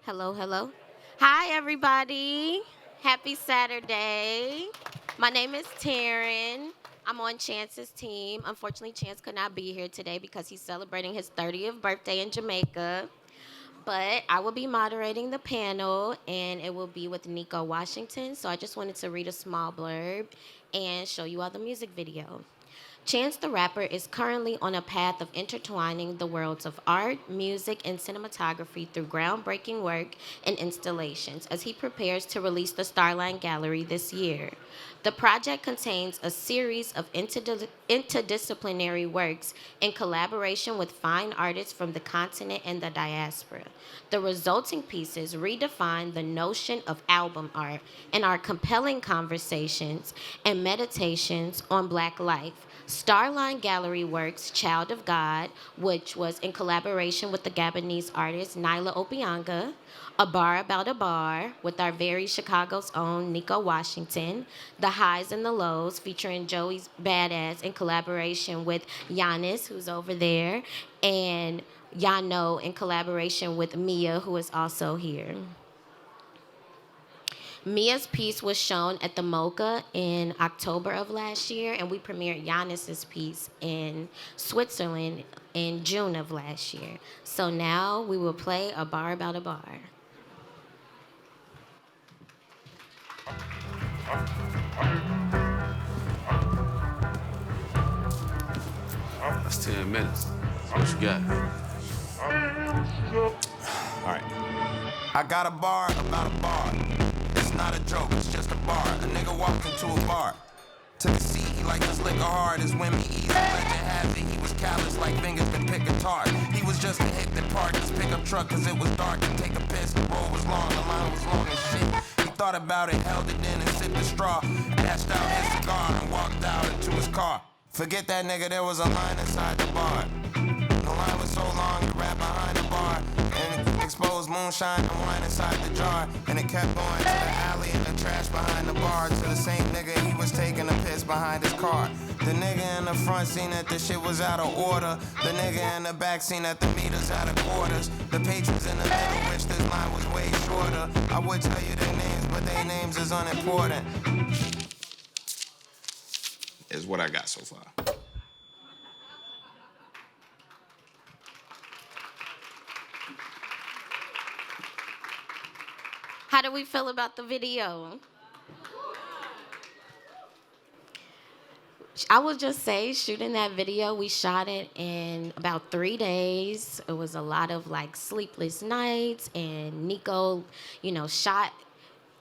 Hello, hello. Hi, everybody. Happy Saturday. My name is Taryn. I'm on Chance's team. Unfortunately, Chance could not be here today because he's celebrating his 30th birthday in Jamaica. But I will be moderating the panel, and it will be with Nikko Washington. So I just wanted to read a small blurb and show you all the music video. Chance the Rapper is currently on a path of intertwining the worlds of art, music, and cinematography through groundbreaking work and installations as he prepares to release the Starline Gallery this year. The project contains a series of interdisciplinary works in collaboration with fine artists from the continent and the diaspora. The resulting pieces redefine the notion of album art and are compelling conversations and meditations on Black life. Starline Gallery Works Child of God, which was in collaboration with the Gabonese artist Nyla Obianga, A Bar About a Bar with our very Chicago's own Nikko Washington, The Highs and the Lows featuring Joey's Badass in collaboration with Giannis, who's over there, and Yano in collaboration with Mia, who is also here. Mia's piece was shown at the MoCA in October of last year, and we premiered Giannis's piece in Switzerland in June of last year. So now we will play A Bar About a Bar. That's 10 minutes. What you got? All right. I got a bar about a bar. It's not a joke, it's just a bar. A nigga walked into a bar. Took a seat, he liked his liquor hard. His women easy, legend has it. He was callous like fingers been picking tar. He was just a hit that parked his pickup truck cause it was dark. And take a piss, the road was long, the line was long as shit. He thought about it, held it in and sipped the straw. Dashed out his cigar and walked out into his car. Forget that nigga, there was a line inside the bar. The line was so long, you rap behind the bar. And exposed moonshine and wine inside the jar. And it kept going to the alley and the trash behind the bar. To the same nigga, he was taking a piss behind his car. The nigga in the front seen that the shit was out of order. The nigga in the back seen that the meter's out of quarters. The patrons in the middle wish this line was way shorter. I would tell you their names, but their names is unimportant. Is what I got so far. How do we feel about the video? I would just say, shooting that video, we shot it in about 3 days. It was a lot of like sleepless nights, and Nico, shot.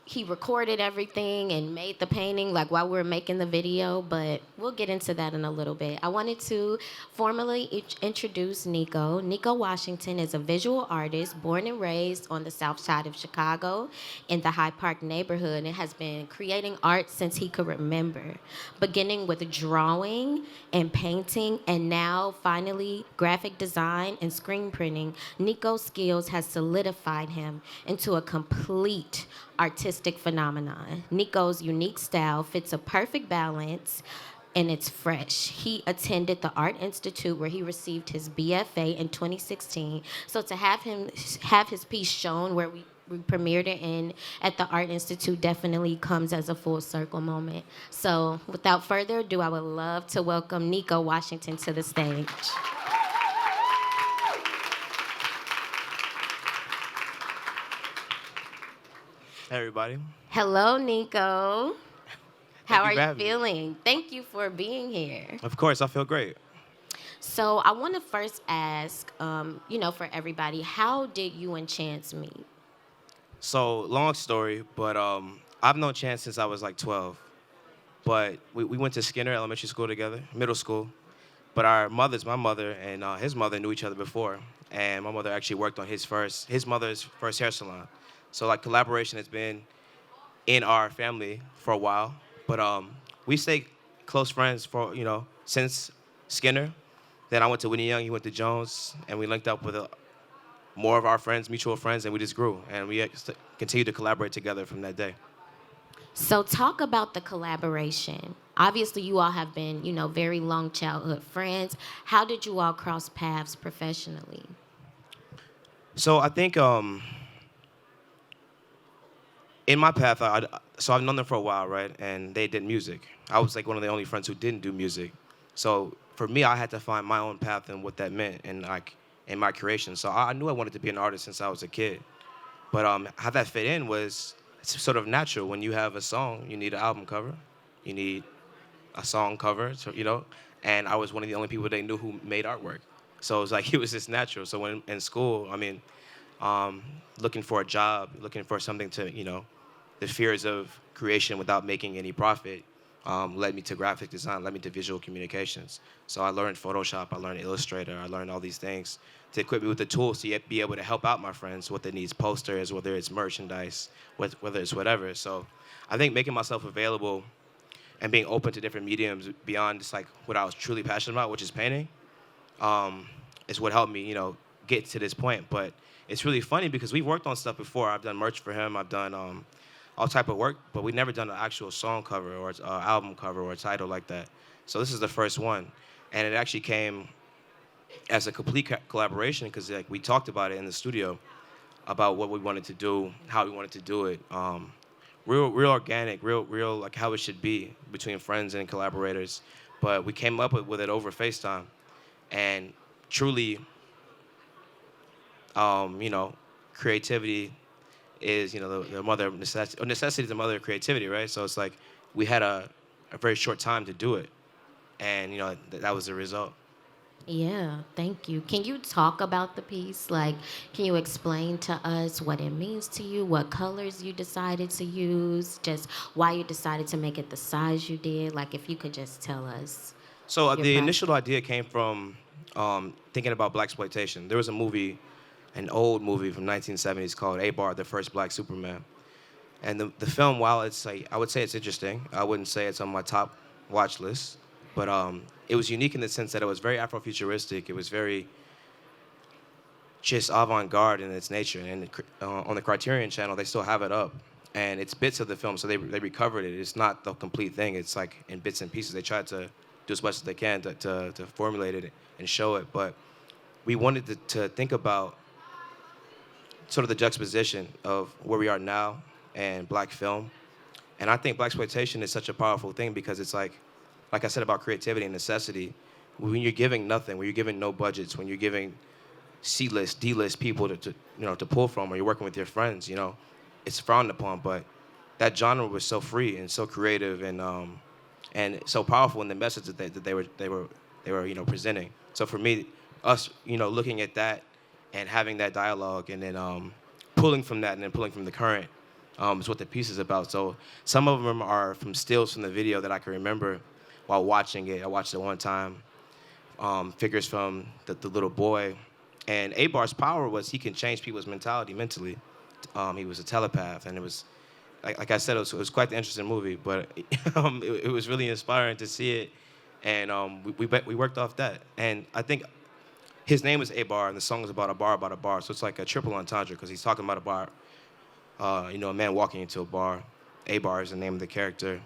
He recorded everything and made the painting like while we were making the video, but we'll get into that in a little bit. I wanted to formally introduce Nikko. Nikko Washington is a visual artist born and raised on the south side of Chicago in the Hyde Park neighborhood and has been creating art since he could remember, beginning with drawing and painting and now finally graphic design and screen printing. Nikko's skills has solidified him into a complete artistic phenomenon. Nikko's unique style fits a perfect balance and it's fresh. He attended the Art Institute where he received his BFA in 2016. So to have him have his piece shown where we premiered it in at the Art Institute definitely comes as a full circle moment. So without further ado, I would love to welcome Nikko Washington to the stage. Hey, everybody. Hello, Nikko. Thank How you are for you having me. feeling? Thank you for being here. Of course, I feel great. So I want to first ask, for everybody, how did you and Chance meet? So, long story, but I've known Chance since I was like 12. But we went to Skinner Elementary School together, middle school. But my mother and his mother knew each other before. And my mother actually worked on his mother's first hair salon. So, like, collaboration has been in our family for a while. But we stayed close friends for, since Skinner. Then I went to Whitney Young, he went to Jones, and we linked up with more of our friends, mutual friends, and we just grew. And we continued to collaborate together from that day. So talk about the collaboration. Obviously, you all have been, very long childhood friends. How did you all cross paths professionally? So I think, in my path, so I've known them for a while, right? And they did music. I was like one of the only friends who didn't do music. So for me, I had to find my own path and what that meant, and like in my creation. So I knew I wanted to be an artist since I was a kid. But how that fit in was it's sort of natural. When you have a song, you need an album cover, you need a song cover, so, And I was one of the only people they knew who made artwork. So it was like it was just natural. So when in school, I mean, looking for a job, looking for something to, the fears of creation without making any profit led me to graphic design, led me to visual communications. So I learned Photoshop, I learned Illustrator, I learned all these things to equip me with the tools to be able to help out my friends, what they need, posters, whether it's merchandise, whether it's whatever. So I think making myself available and being open to different mediums beyond just like what I was truly passionate about, which is painting, is what helped me, get to this point. But it's really funny because we've worked on stuff before. I've done merch for him. I've done all type of work, but we've never done an actual song cover or album cover or a title like that. So this is the first one, and it actually came as a complete collaboration because like we talked about it in the studio about what we wanted to do, how we wanted to do it. Real organic, real like how it should be between friends and collaborators. But we came up with it over FaceTime, and truly, creativity is the mother of necessity. Necessity is the mother of creativity, right? So it's like we had a very short time to do it, and that was the result. Yeah, thank you. Can you talk about the piece? Like, can you explain to us what it means to you, what colors you decided to use, just why you decided to make it the size you did? Like, if you could just tell us. So Your the process. initial idea came from thinking about blaxploitation. There was a movie, an old movie from 1970s called A-Bar, the First Black Superman. And the film, while it's like, I would say it's interesting, I wouldn't say it's on my top watch list, but it was unique in the sense that it was very Afrofuturistic. It was very just avant-garde in its nature. And on the Criterion Channel, they still have it up. And it's bits of the film, so they recovered it. It's not the complete thing. It's like in bits and pieces. They tried to do as much as they can to formulate it and show it. But we wanted to think about sort of the juxtaposition of where we are now and black film. And I think blaxploitation is such a powerful thing because it's like I said about creativity and necessity, when you're giving nothing, when you're giving no budgets, when you're giving C-list, D-list people to pull from, or you're working with your friends, it's frowned upon. But that genre was so free and so creative and so powerful in the message that they were presenting. So for me, us looking at that and having that dialogue and then pulling from that and then pulling from the current is what the piece is about. So some of them are from stills from the video that I can remember while watching it. I watched it one time. Figures from the little boy. And A-Bar's power was he can change people's mentality mentally. He was a telepath, and it was, like I said, it was quite the interesting movie, but it was really inspiring to see it, and we worked off that. And I think his name is A-Bar, and the song is about a bar, so it's like a triple entendre, because he's talking about a bar, a man walking into a bar. A-Bar is the name of the character,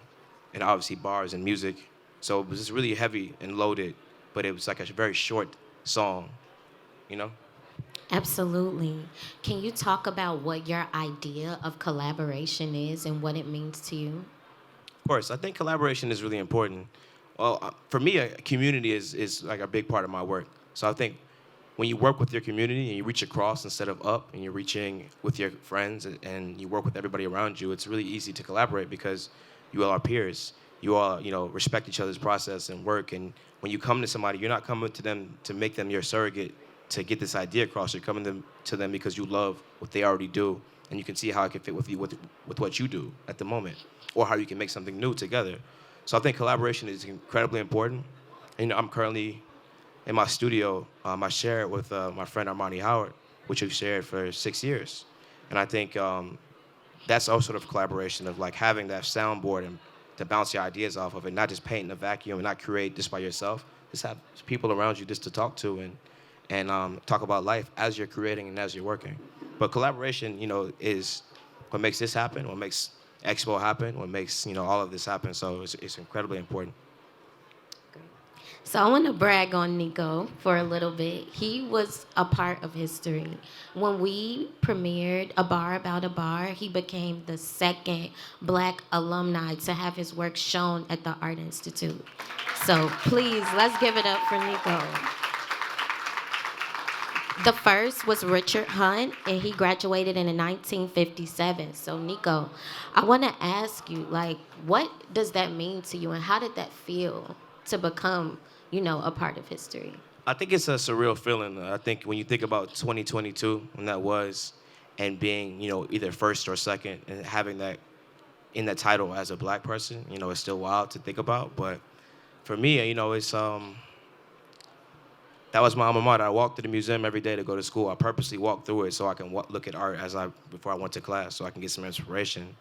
and obviously bars and music. So it was just really heavy and loaded, but it was like a very short song, Absolutely. Can you talk about what your idea of collaboration is and what it means to you? Of course, I think collaboration is really important. Well, for me, a community is like a big part of my work. So I think when you work with your community and you reach across instead of up, and you're reaching with your friends and you work with everybody around you, it's really easy to collaborate because you all are peers. You all, respect each other's process and work. And when you come to somebody, you're not coming to them to make them your surrogate to get this idea across. You're coming to them because you love what they already do, and you can see how it can fit with you with what you do at the moment, or how you can make something new together. So I think collaboration is incredibly important. I'm currently in my studio. I share it with my friend Armani Howard, which we've shared for 6 years. And I think that's also sort of collaboration of like having that soundboard and to bounce your ideas off of it, not just paint in a vacuum and not create just by yourself. Just have people around you just to talk to and talk about life as you're creating and as you're working. But collaboration, is what makes this happen, what makes Expo happen, what makes, all of this happen. So it's incredibly important. So I want to brag on Nikko for a little bit. He was a part of history. When we premiered A Bar About a Bar, he became the second black alumni to have his work shown at the Art Institute. So please, let's give it up for Nikko. The first was Richard Hunt, and he graduated in 1957. So, Nikko, I want to ask you, like, what does that mean to you, and how did that feel to become, a part of history? I think it's a surreal feeling. I think when you think about 2022, when that was, and being, either first or second, and having that in that title as a black person, it's still wild to think about. But for me, it's that was my alma mater. I walked to the museum every day to go to school. I purposely walked through it so I can look at art before I went to class, so I can get some inspiration.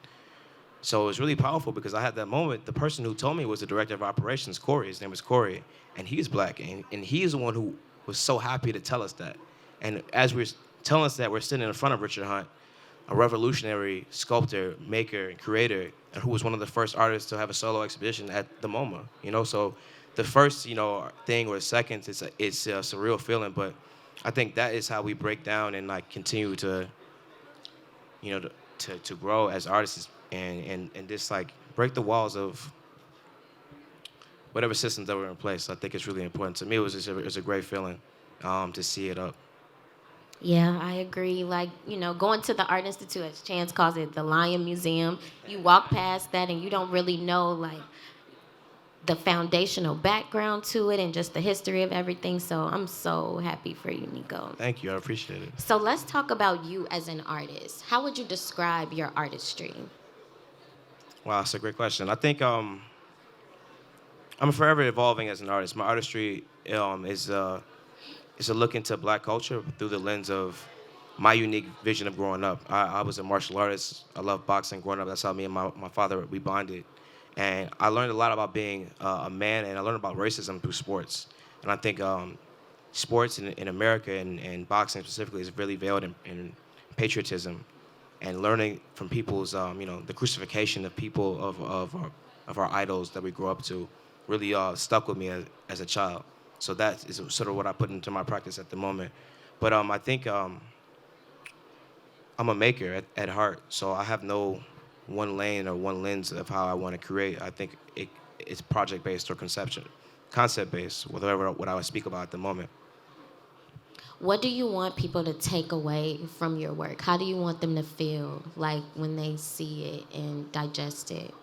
So it was really powerful because I had that moment. The person who told me was the director of operations, Corey. His name was Corey, and he's black, and he's the one who was so happy to tell us that. And as we're telling us that, we're sitting in front of Richard Hunt, a revolutionary sculptor, maker, and creator, and who was one of the first artists to have a solo exhibition at the MoMA. So the first, thing or second, it's a surreal feeling. But I think that is how we break down and like continue to, to grow as artists and just like break the walls of whatever systems that were in place. I think it's really important. To me, it was a great feeling to see it up. Yeah, I agree. Like, going to the Art Institute, as Chance calls it, the Lion Museum, you walk past that and you don't really know, like, the foundational background to it and just the history of everything. So I'm so happy for you, Nikko. Thank you. I appreciate it. So let's talk about you as an artist. How would you describe your artistry? Wow, that's a great question. I think I'm forever evolving as an artist. My artistry is a look into black culture through the lens of my unique vision of growing up. I was a martial artist. I loved boxing growing up. That's how me and my father, we bonded. And I learned a lot about being a man, and I learned about racism through sports. And I think sports in America and boxing specifically is really veiled in patriotism and learning from people's, the crucifixion of people of our idols that we grew up to really stuck with me as a child. So that is sort of what I put into my practice at the moment. But I think I'm a maker at heart, so I have no one lane or one lens of how I want to create. I think it's project-based or concept-based, whatever what I would speak about at the moment. What do you want people to take away from your work? How do you want them to feel like when they see it and digest it?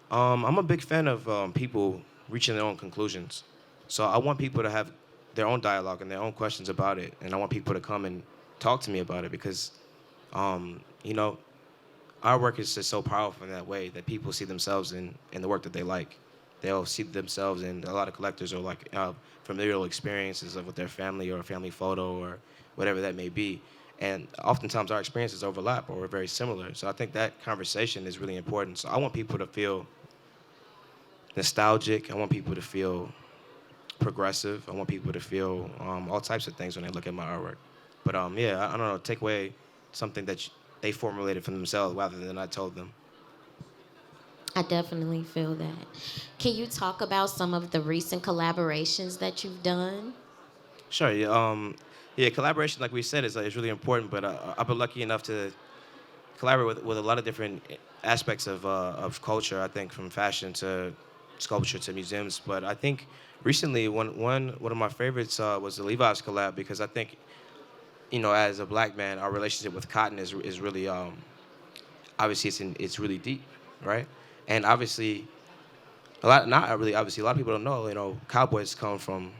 I'm a big fan of people reaching their own conclusions. So I want people to have their own dialogue and their own questions about it, and I want people to come and talk to me about it because, our work is just so powerful in that way that people see themselves in the work that they like. They'll see themselves in a lot of collectors or like familial experiences with their family or a family photo or whatever that may be. And oftentimes our experiences overlap or are very similar. So I think that conversation is really important. So I want people to feel nostalgic. I want people to feel progressive. I want people to feel all types of things when they look at my artwork. But I don't know, take away something that they formulated for themselves rather than I told them. I definitely feel that. Can you talk about some of the recent collaborations that you've done? Sure. Yeah. Collaboration, like we said, is really important. But I've been lucky enough to collaborate with a lot of different aspects of culture. I think from fashion to sculpture to museums. But I think recently one of my favorites was the Levi's collab because I think, as a black man, our relationship with cotton is really obviously it's really deep, right? And obviously a lot of people don't know, cowboys come from,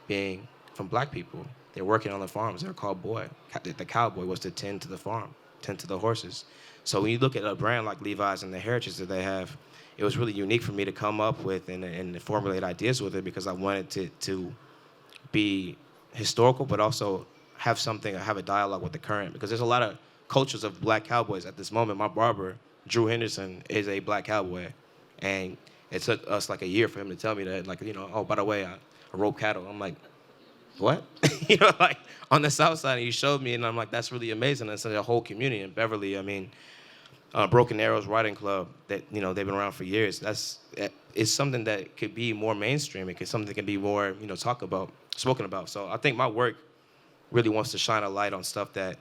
being from black people. They're working on the farms. They're called boy. The cowboy was to tend to the farm, tend to the horses. So when you look at a brand like Levi's and the heritage that they have, it was really unique for me to come up with and formulate ideas with it because I wanted to be historical, but also have a dialogue with the current. Because there's a lot of cultures of black cowboys at this moment. My barber, Drew Henderson, is a black cowboy. And it took us like a year for him to tell me that, like, oh, by the way, I rope cattle. I'm like, what? Like on the South Side, and he showed me, and I'm like, that's really amazing. And it's a whole community in Beverly. I mean, Broken Arrows Writing Club that they've been around for years. It's something that could be more mainstream. It could something that can be more spoken about. So I think my work really wants to shine a light on stuff that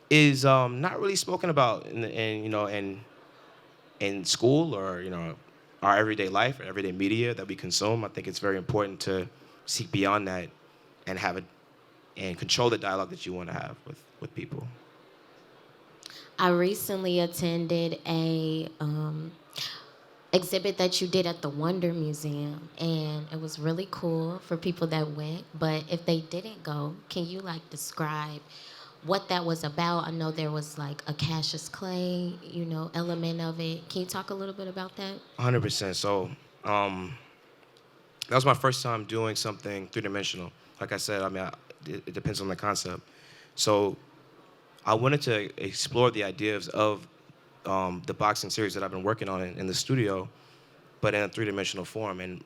is not really spoken about in school or our everyday life or everyday media that we consume. I think it's very important to seek beyond that and and control the dialogue that you want to have with people. I recently attended a exhibit that you did at the Wonder Museum, and it was really cool for people that went. But if they didn't go, can you describe what that was about? I know there was a Cassius Clay, element of it. Can you talk a little bit about that? 100%. So that was my first time doing something three-dimensional. Like I said, it depends on the concept. So I wanted to explore the ideas of the boxing series that I've been working on in the studio, but in a three-dimensional form. And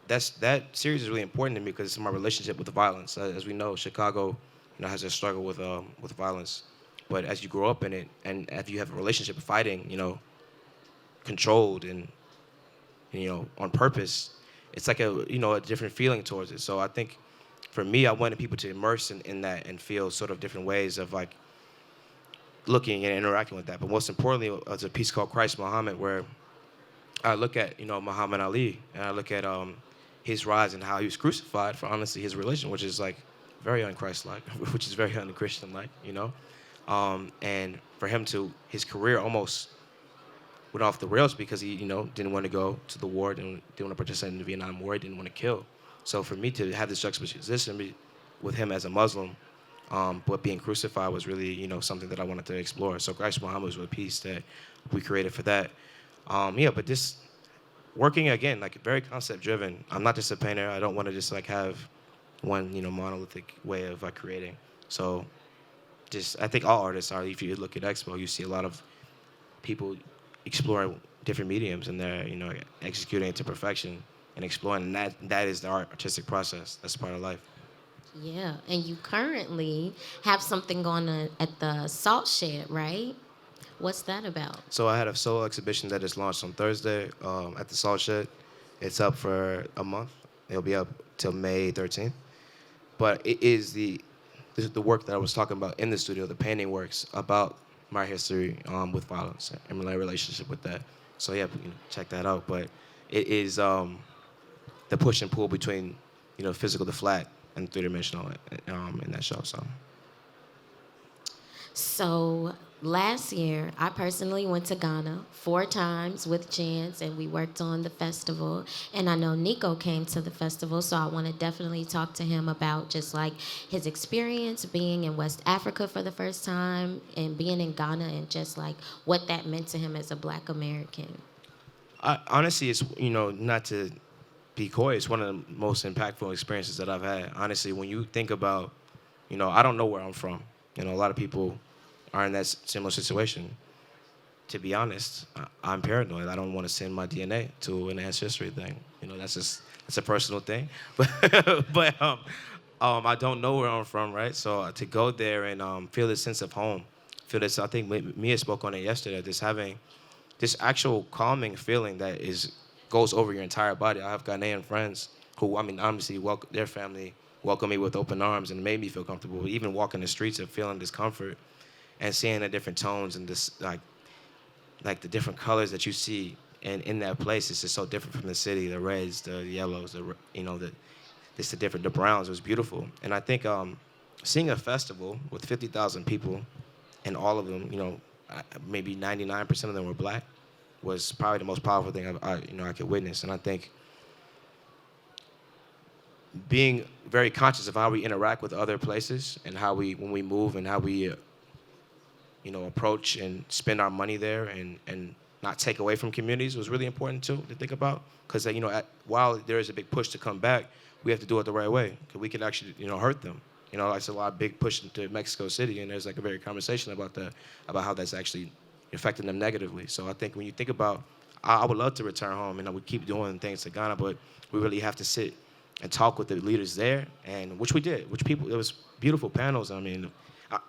that series is really important to me because it's my relationship with the violence. As we know, Chicago, has a struggle with violence. But as you grow up in it, and if you have a relationship with fighting, controlled and on purpose, it's like a different feeling towards it. So I think for me, I wanted people to immerse in that and feel sort of different ways of looking and interacting with that. But most importantly, it's a piece called Christ Muhammad, where I look at Muhammad Ali and I look at his rise and how he was crucified for honestly his religion, which is very un-Christ-like, which is very un-Christian-like, and for him his career almost went off the rails because he didn't want to go to the war, didn't want to participate in the Vietnam War, didn't want to kill. So for me to have this juxtaposition with him as a Muslim, but being crucified was really, something that I wanted to explore. So Christ Muhammad was a piece that we created for that. But this working again, very concept-driven. I'm not just a painter. I don't want to just have one, monolithic way of creating. So I think all artists are. If you look at Expo, you see a lot of people exploring different mediums and they're, executing it to perfection and exploring. And that is the artistic process. That's part of life. Yeah, and you currently have something going on at the Salt Shed, right? What's that about? So I had a solo exhibition that is launched on Thursday at the Salt Shed. It's up for a month. It'll be up till May 13th. But it is the work that I was talking about in the studio, the painting works about my history with violence and my relationship with that. So yeah, check that out. But it is the push and pull between physical, the flat, and three-dimensional in that show. So last year, I personally went to Ghana 4 times with Chance, and we worked on the festival. And I know Nikko came to the festival, so I want to definitely talk to him about just his experience being in West Africa for the first time and being in Ghana and just what that meant to him as a Black American. Honestly, it's not to be coy, it's one of the most impactful experiences that I've had. Honestly, when you think about, I don't know where I'm from. A lot of people are in that similar situation. To be honest, I'm paranoid. I don't want to send my DNA to an ancestry thing. That's a personal thing. But I don't know where I'm from, right? So to go there and feel this sense of home, feel this. I think Mia spoke on it yesterday. Just having this actual calming feeling that goes over your entire body. I have Ghanaian friends who, obviously, their family welcomed me with open arms and made me feel comfortable. But even walking the streets and feeling discomfort and seeing the different tones and this, like the different colors that you see in that place, it's just so different from the city. The reds, the yellows, the browns. It was beautiful. And I think seeing a festival with 50,000 people and all of them, maybe 99% of them were Black, was probably the most powerful thing I could witness. And I think being very conscious of how we interact with other places and how when we move and how we, approach and spend our money there and not take away from communities was really important too to think about. Because while there is a big push to come back, we have to do it the right way. Because we can actually, hurt them. It's a lot of big push into Mexico City, and there's a very conversation about that, about how that's actually affecting them negatively. So I think when you think about, I would love to return home, and I would keep doing things to Ghana, but we really have to sit and talk with the leaders there, and which we did. It was beautiful panels.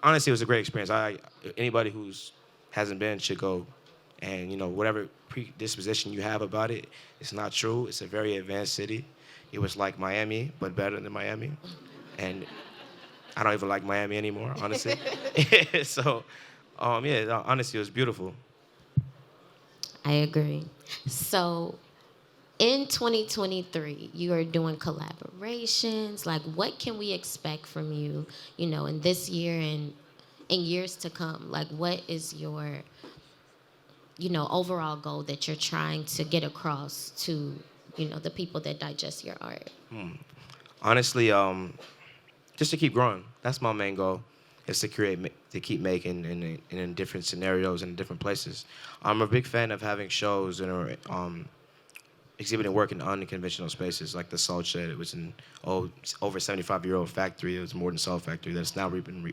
Honestly, it was a great experience. Anybody who's hasn't been should go. And whatever predisposition you have about it, it's not true. It's a very advanced city. It was like Miami, but better than Miami. And I don't even like Miami anymore, honestly. So, yeah, no, honestly, it was beautiful. I agree. So, in 2023, you are doing collaborations. Like, what can we expect from you, in this year and in years to come? Like, what is your, overall goal that you're trying to get across to, the people that digest your art? Honestly, just to keep growing. That's my main goal, is to to keep making in different scenarios and in different places. I'm a big fan of having shows and exhibiting work in unconventional spaces, like the Salt Shed. It was an over 75-year-old factory. It was a Morton Salt factory that's now been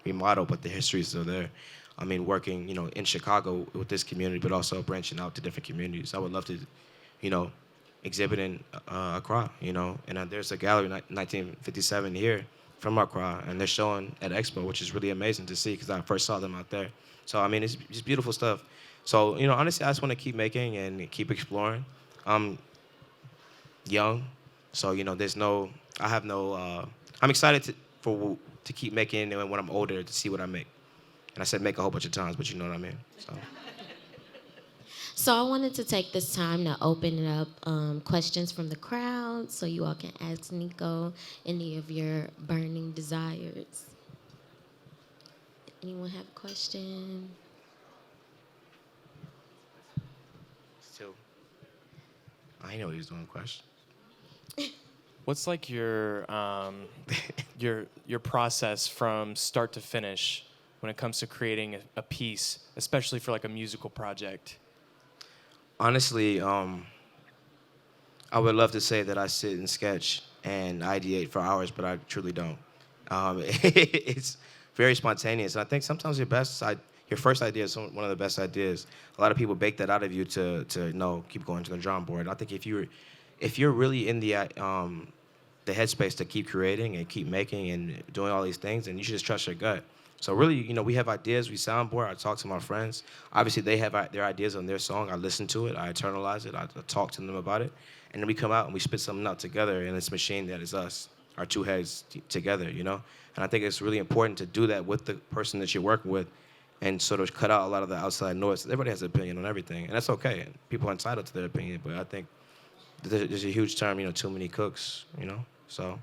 remodeled, but the history is still there. I mean, working, in Chicago with this community, but also branching out to different communities. I would love to, exhibit in Accra, and there's a gallery, 1957 here from Accra, and they're showing at EXPO, which is really amazing to see because I first saw them out there. So, I mean, it's just beautiful stuff. So, honestly, I just want to keep making and keep exploring. I'm young, so, I'm excited to keep making, and when I'm older, to see what I make. And I said make a whole bunch of times, but you know what I mean. So I wanted to take this time to open it up questions from the crowd so you all can ask Nikko any of your burning desires. Anyone have a question? Still, I know he's doing questions. What's like your your process from start to finish when it comes to creating a piece, especially for like a musical project? Honestly, I would love to say that I sit and sketch and ideate for hours, but I truly don't. It's very spontaneous. And I think sometimes your first idea is one of the best ideas. A lot of people bake that out of you to keep going to the drawing board. I think if you're really in the headspace to keep creating and keep making and doing all these things, then you should just trust your gut. So really, we have ideas, we soundboard, I talk to my friends. Obviously, they have their ideas on their song. I listen to it, I internalize it, I talk to them about it. And then we come out and we spit something out together in this machine that is us, our two heads together, And I think it's really important to do that with the person that you're working with and sort of cut out a lot of the outside noise. Everybody has an opinion on everything, and that's okay. And people are entitled to their opinion, but I think there's a huge term, too many cooks, so.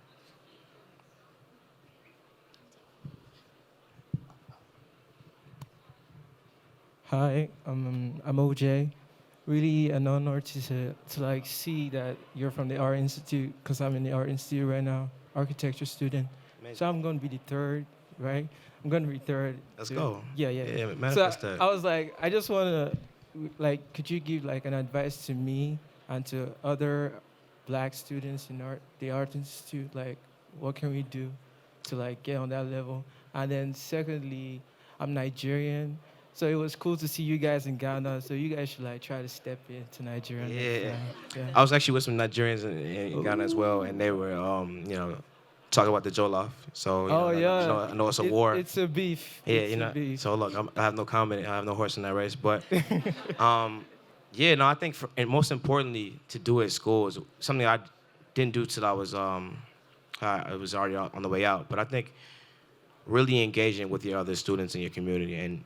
Hi, I'm OJ. Really an honor to like see that you're from the Art Institute, because I'm in the Art Institute right now, architecture student. Amazing. So I'm going to be the third, right? I'm going to be third. Let's go. Yeah. Manifest So that. I was like, I just want to, like, could you give like an advice to me and to other Black students in the Art Institute? Like, what can we do to like get on that level? And then secondly, I'm Nigerian. So it was cool to see you guys in Ghana. So you guys should like try to step into Nigeria. Yeah. I was actually with some Nigerians in Ghana as well, and they were, talking about the Jollof. So, I know it's a war. It's a beef. Yeah, It's a beef. So look, I have no comment. I have no horse in that race. But, I think, and most importantly, to do at school is something I didn't do till I was already on the way out. But I think really engaging with your other students in your community and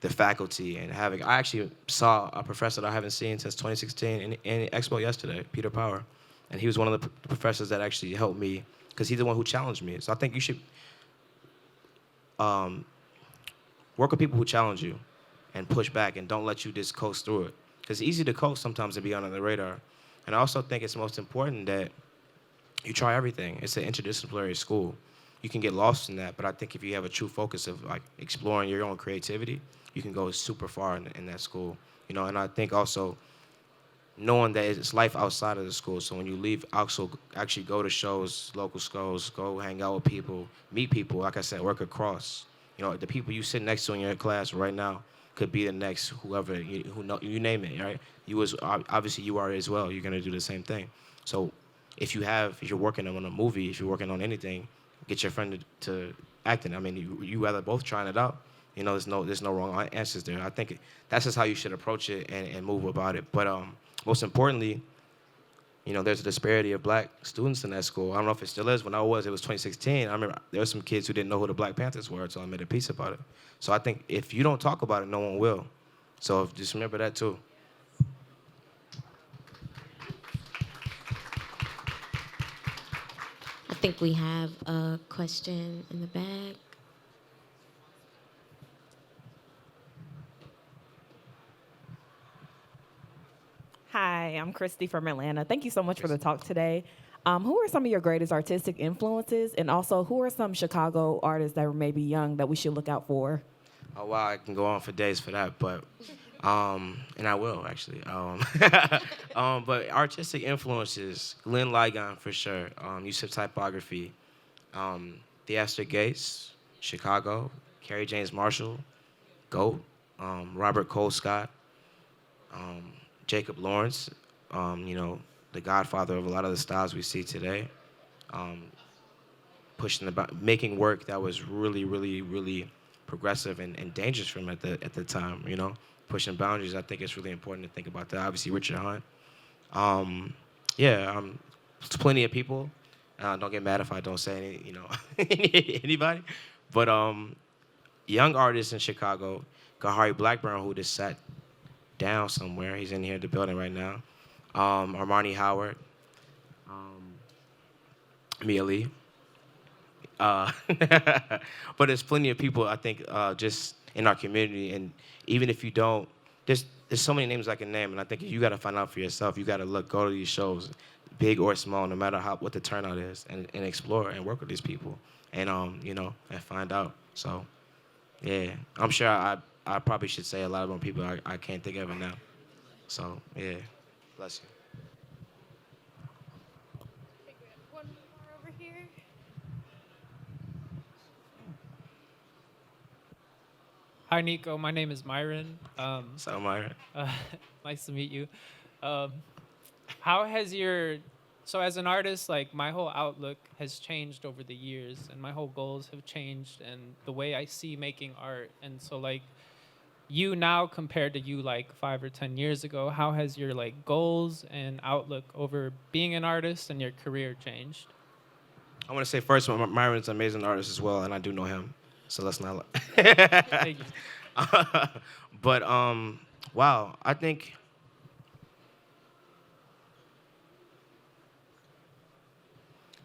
the faculty and I actually saw a professor that I haven't seen since 2016 in Expo yesterday, Peter Power. And he was one of the professors that actually helped me because he's the one who challenged me. So I think you should work with people who challenge you and push back and don't let you just coast through it. Because it's easy to coast sometimes and be under the radar. And I also think it's most important that you try everything. It's an interdisciplinary school. You can get lost in that, but I think if you have a true focus of like exploring your own creativity, you can go super far in that school, And I think also knowing that it's life outside of the school. So when you leave, also actually go to shows, local shows, go hang out with people, meet people. Like I said, work across. The people you sit next to in your class right now could be the next whoever you name it, right? Obviously you are as well. You're gonna do the same thing. So if you're working on a movie, if you're working on anything, get your friend to act in. I mean, you either both trying it out, You know, there's no wrong answers there. I think that's just how you should approach it and move about it. But most importantly, you know, there's a disparity of black students in that school. I don't know if it still is. When it was 2016. I remember there were some kids who didn't know who the Black Panthers were until I made a piece about it. So I think if you don't talk about it, no one will. So just remember that too. I think we have a question in the back. Hi, I'm Christy from Atlanta. Thank you so much for the talk today. Who are some of your greatest artistic influences, and also who are some Chicago artists that are maybe young that we should look out for? Oh wow, I can go on for days for that, but and I will actually. But artistic influences, Glenn Ligon for sure. Use of typography, Theaster Gates, Chicago, Kerry James Marshall, Goat, Robert Colescott, Jacob Lawrence, you know, the godfather of a lot of the styles we see today. Making work that was really, really, really progressive and dangerous for him at the time, you know, pushing boundaries. I think it's really important to think about that. Obviously, Richard Hunt. There's plenty of people. Don't get mad if I don't say any, you know, anybody. But young artists in Chicago, Kahari Blackburn, who just sat down somewhere. He's in here in the building right now. Armani Howard, Mia Lee. But there's plenty of people, I think, just in our community. And even if you don't, there's so many names I can name. And I think you got to find out for yourself. You got to go to these shows, big or small, no matter what the turnout is, and explore and work with these people and, you know, and find out. So, yeah, I'm sure I probably should say a lot of them people I can't think of it now. So, yeah, bless you. One more over here. Hi, Nikko. My name is Myron. So, Myron. Nice to meet you. How has so as an artist, like my whole outlook has changed over the years and my whole goals have changed and the way I see making art. And so like you now compared to you like 5 or 10 years ago, how has your like goals and outlook over being an artist and your career changed? I want to say first, Myron's an amazing artist as well, and I do know him. So let's not. Thank you. But wow, I think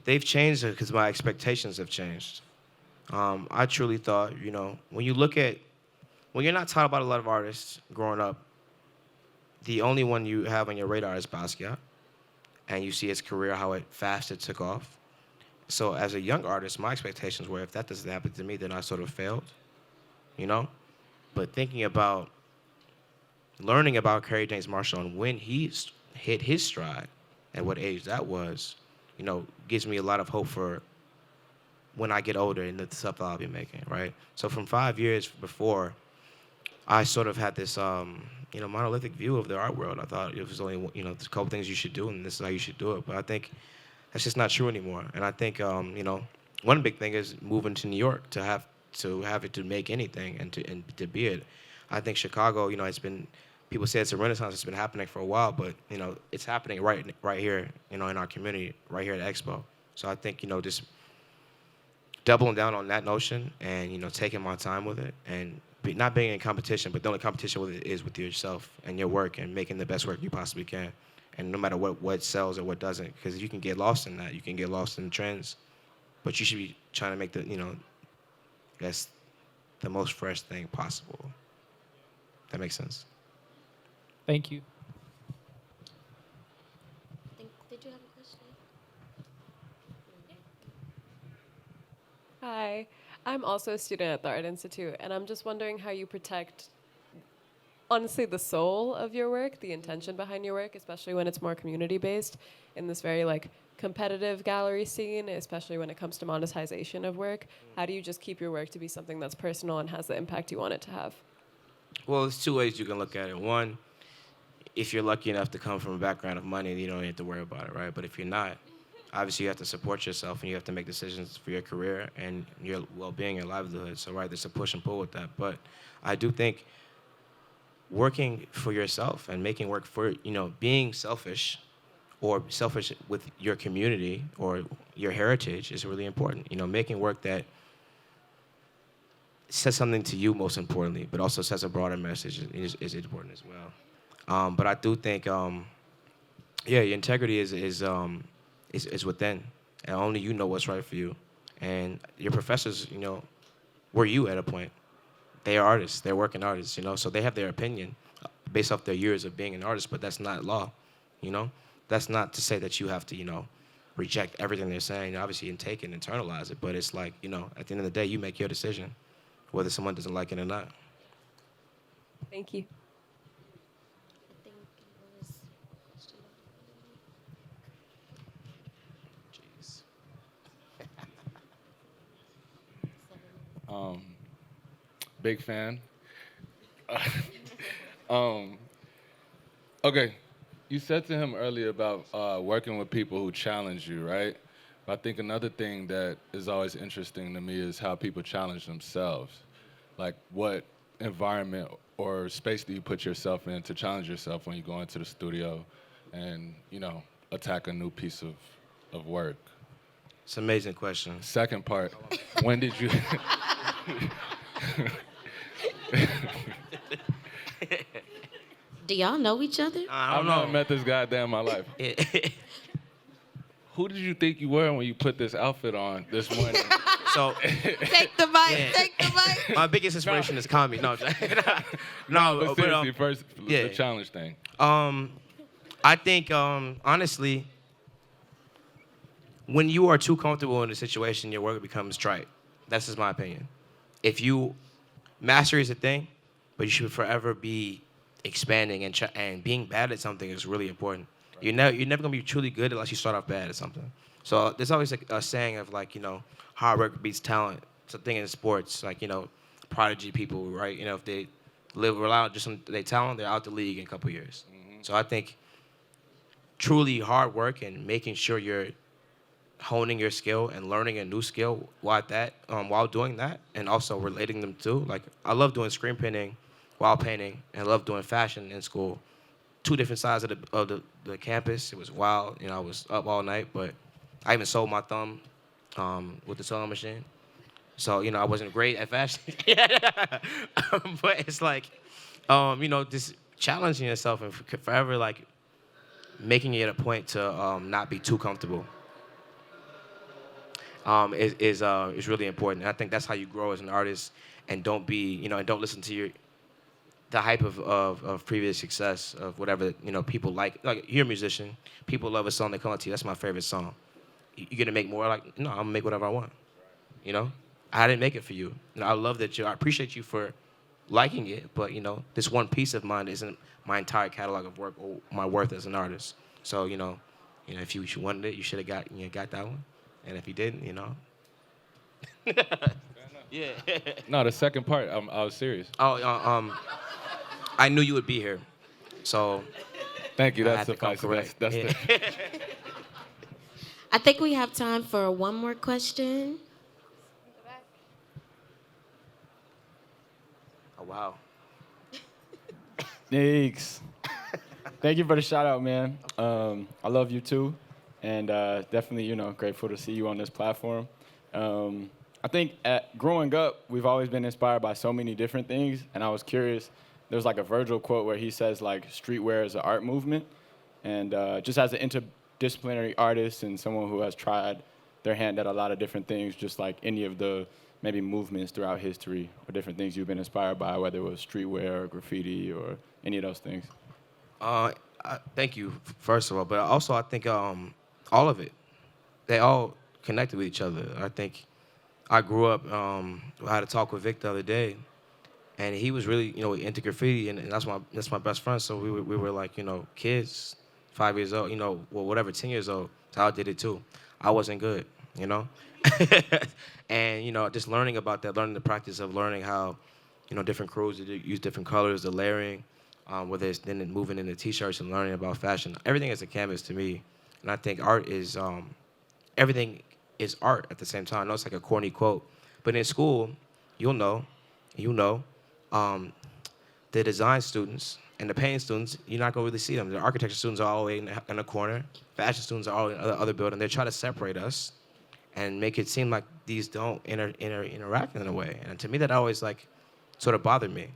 they've changed because my expectations have changed. I truly thought, you know, when you're not taught about a lot of artists growing up, the only one you have on your radar is Basquiat, and you see his career, how fast it took off. So as a young artist, my expectations were if that doesn't happen to me, then I sort of failed, you know? But thinking about, learning about Kerry James Marshall and when he hit his stride, at what age that was, you know, gives me a lot of hope for when I get older and the stuff that I'll be making, right? So from 5 years before, I sort of had this, you know, monolithic view of the art world. I thought it was only, you know, there's a couple things you should do and this is how you should do it. But I think that's just not true anymore. And I think, you know, one big thing is moving to New York to have it to make anything and to be it. I think Chicago, you know, it's been, people say it's a renaissance. It's been happening for a while, but you know, it's happening right here, you know, in our community, right here at Expo. So I think, you know, just doubling down on that notion and, you know, taking my time with it and not being in competition, but the only competition with it is with yourself and your work and making the best work you possibly can. And no matter what sells or what doesn't, because you can get lost in that. You can get lost in trends, but you should be trying to make the, you know, I guess, the most fresh thing possible. That makes sense. Thank you. Did you have a question? Hi, I'm also a student at the Art Institute, and I'm just wondering how you protect, honestly, the soul of your work, the intention behind your work, especially when it's more community-based in this very, like, competitive gallery scene, especially when it comes to monetization of work. How do you just keep your work to be something that's personal and has the impact you want it to have? Well, there's two ways you can look at it. One, if you're lucky enough to come from a background of money, you don't have to worry about it, right? But if you're not, obviously you have to support yourself and you have to make decisions for your career and your well-being and livelihood. So right, there's a push and pull with that. But I do think working for yourself and making work for, being selfish or selfish with your community or your heritage is really important. Making work that says something to you most importantly, but also says a broader message is important as well. But I do think, your integrity is within, and only you know what's right for you. And your professors, were you at a point. They are artists. They're working artists, so they have their opinion based off their years of being an artist, but that's not law, That's not to say that you have to, reject everything they're saying, obviously, and take it and internalize it. But it's like, at the end of the day, you make your decision, whether someone doesn't like it or not. Thank you. Big fan. Okay, you said to him earlier about working with people who challenge you, right? But I think another thing that is always interesting to me is how people challenge themselves. Like, what environment or space do you put yourself in to challenge yourself when you go into the studio and, attack a new piece of work? It's an amazing question. Second part, when did you... Do y'all know each other? I've never met this guy day in my life. Who did you think you were when you put this outfit on this morning? So Take the mic. Take the mic. my biggest inspiration is comedy. No, But seriously, first, the challenge thing. I think, honestly, when you are too comfortable in a situation, your work becomes trite. That's just my opinion. If mastery is a thing, but you should forever be expanding and being bad at something is really important. You're never gonna be truly good unless you start off bad at something. So there's always a saying of like, hard work beats talent. It's a thing in sports, like, prodigy people, right? If they rely on just on their talent, they're out the league in a couple years. Mm-hmm. So I think truly hard work and making sure you're honing your skill and learning a new skill while doing that, and also relating them to, like, I love doing screen printing while painting, and I love doing fashion in school. Two different sides of the campus. It was wild. I was up all night, but I even sold my thumb with the sewing machine. So, I wasn't great at fashion. But it's like, just challenging yourself and forever, like, making it a point to not be too comfortable is really important. And I think that's how you grow as an artist, and don't don't listen to the hype of previous success of whatever, people like. Like, you're a musician, people love a song, they come up to you, that's my favorite song. You gonna make more? Like, no, I'm gonna make whatever I want. I didn't make it for you. I love that I appreciate you for liking it, but this one piece of mine isn't my entire catalog of work or my worth as an artist. So, if you wanted it, you should have got that one. And if you didn't, Yeah. No, the second part, I was serious. I knew you would be here, so. Thank you. I That's had to come suffice. correct. That's Yeah. I think we have time for one more question. Oh, wow. Thanks. Thank you for the shout out, man. I love you too, and definitely, grateful to see you on this platform. I think growing up, we've always been inspired by so many different things, and I was curious. There's like a Virgil quote where he says like streetwear is an art movement, and just as an interdisciplinary artist and someone who has tried their hand at a lot of different things, just like any of the maybe movements throughout history or different things you've been inspired by, whether it was streetwear or graffiti or any of those things. Thank you, first of all, but also I think all of it, they all connected with each other. I think I grew up, I had a talk with Vic the other day, and he was really, into graffiti, and that's my best friend. So we were like, kids, 5 years old, whatever, 10 years old. So I did it too. I wasn't good, and just learning about that, learning the practice of learning how, different crews use different colors, the layering, whether it's then moving into t-shirts and learning about fashion. Everything is a canvas to me, and I think art is everything is art at the same time. I know it's like a corny quote, but in school, you know, the design students and the painting students, you're not gonna really see them. The architecture students are all the way in the corner. Fashion students are all in the other building. They're trying to separate us and make it seem like these don't interact in a way. And to me, that always like sort of bothered me.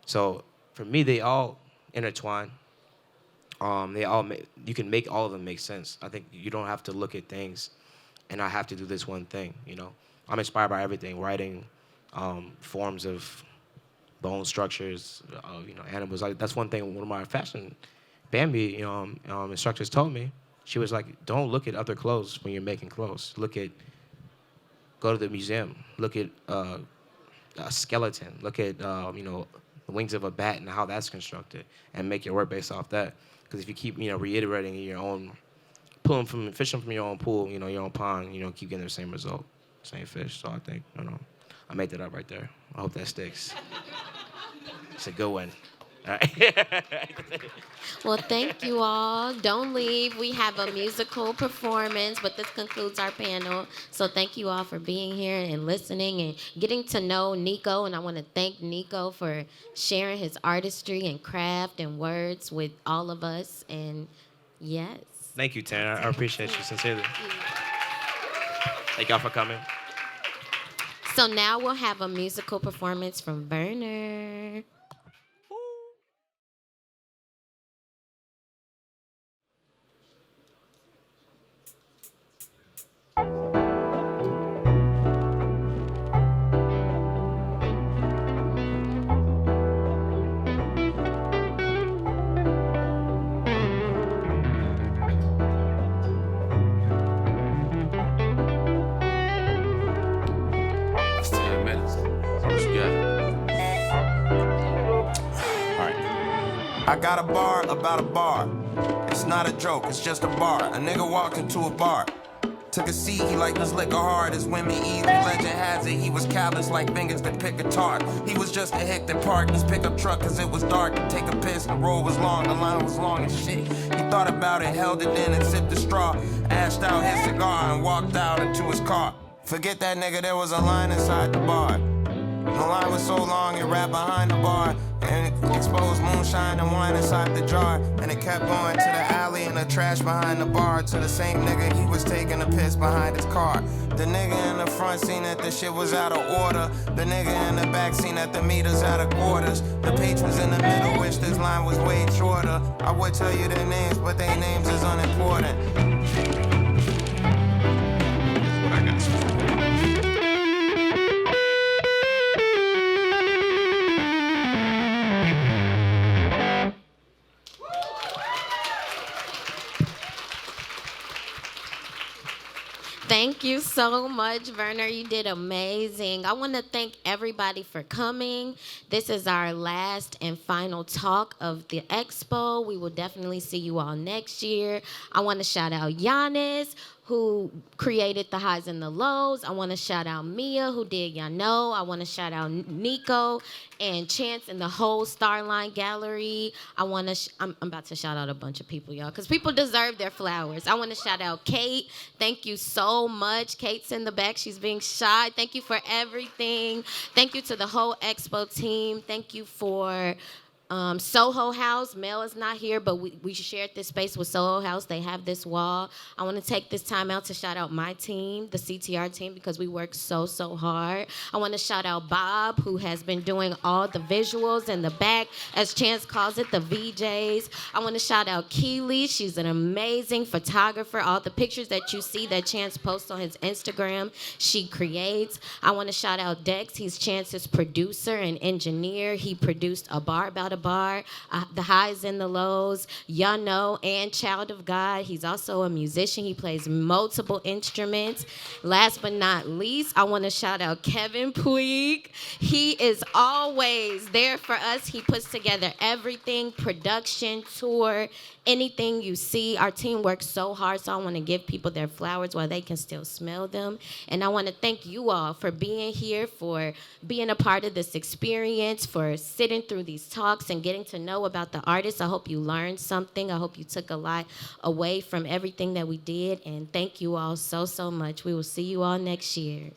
So for me, they all intertwine. You can make all of them make sense. I think you don't have to look at things and I have to do this one thing, you know. I'm inspired by everything, writing, forms of bone structures, animals. That's one thing one of my fashion Bambi, instructors told me. She was like, don't look at other clothes when you're making clothes. Go to the museum. Look at a skeleton. Look at, the wings of a bat and how that's constructed and make your work based off that. Because if you keep, reiterating your own, fishing from your own pool, your own pond, keep getting the same result, same fish. So I think, I made that up right there. I hope that sticks. It's a good one. All right. Well, thank you all. Don't leave. We have a musical performance, but this concludes our panel. So thank you all for being here and listening and getting to know Nikko. And I want to thank Nikko for sharing his artistry and craft and words with all of us. And yes. Thank you, Taryn. I appreciate you sincerely. Thank y'all for coming. So now we'll have a musical performance from Werner. It's 10 minutes. What you got? I got a bar about a bar. It's not a joke, it's just a bar. A nigga walked into a bar. Took a seat, he liked his liquor hard as women eat. Legend has it, he was callous like fingers that pick a tart. He was just a hick that parked his pickup truck cause it was dark. To take a piss, the road was long, the line was long as shit. He thought about it, held it in and sipped the straw. Ashed out his cigar and walked out into his car. Forget that nigga, there was a line inside the bar. The line was so long, it wrapped behind the bar. And it exposed moonshine and wine inside the jar. And it kept going to the alley and the trash behind the bar. To the same nigga, he was taking a piss behind his car. The nigga in the front seen that the shit was out of order. The nigga in the back seen that the meter's out of quarters. The page was in the middle, which this line was way shorter. I would tell you their names, but their names is unimportant. What I got you. Thank you so much, Werner. You did amazing. I want to thank everybody for coming. This is our last and final talk of the expo. We will definitely see you all next year. I want to shout out Giannis, who created the highs and the lows. I want to shout out Mia, who did Y'all Know. I want to shout out Nikko and Chance and the whole Starline Gallery. I'm about to shout out a bunch of people, y'all, because people deserve their flowers. I want to shout out Kate. Thank you so much. Kate's in the back. She's being shy. Thank you for everything. Thank you to the whole expo team. Thank you for Soho House. Mel is not here, but we shared this space with Soho House. They have this wall. I want to take this time out to shout out my team, the CTR team, because we work so hard. I want to shout out Bob, who has been doing all the visuals in the back, as Chance calls it, the VJs. I want to shout out Keely. She's an amazing photographer. All the pictures that you see that Chance posts on his Instagram, she creates. I want to shout out Dex. He's Chance's producer and engineer. He produced A Bar About a Bar, The Highs and the Lows, Y'all Know, and Child of God. He's also a musician. He plays multiple instruments. Last but not least, I want to shout out Kevin Puig. He is always there for us. He puts together everything, production, tour, anything you see. Our team works so hard, so I want to give people their flowers while they can still smell them. And I want to thank you all for being here, for being a part of this experience, for sitting through these talks and getting to know about the artists. I hope you learned something. I hope you took a lot away from everything that we did. And thank you all so, so much. We will see you all next year.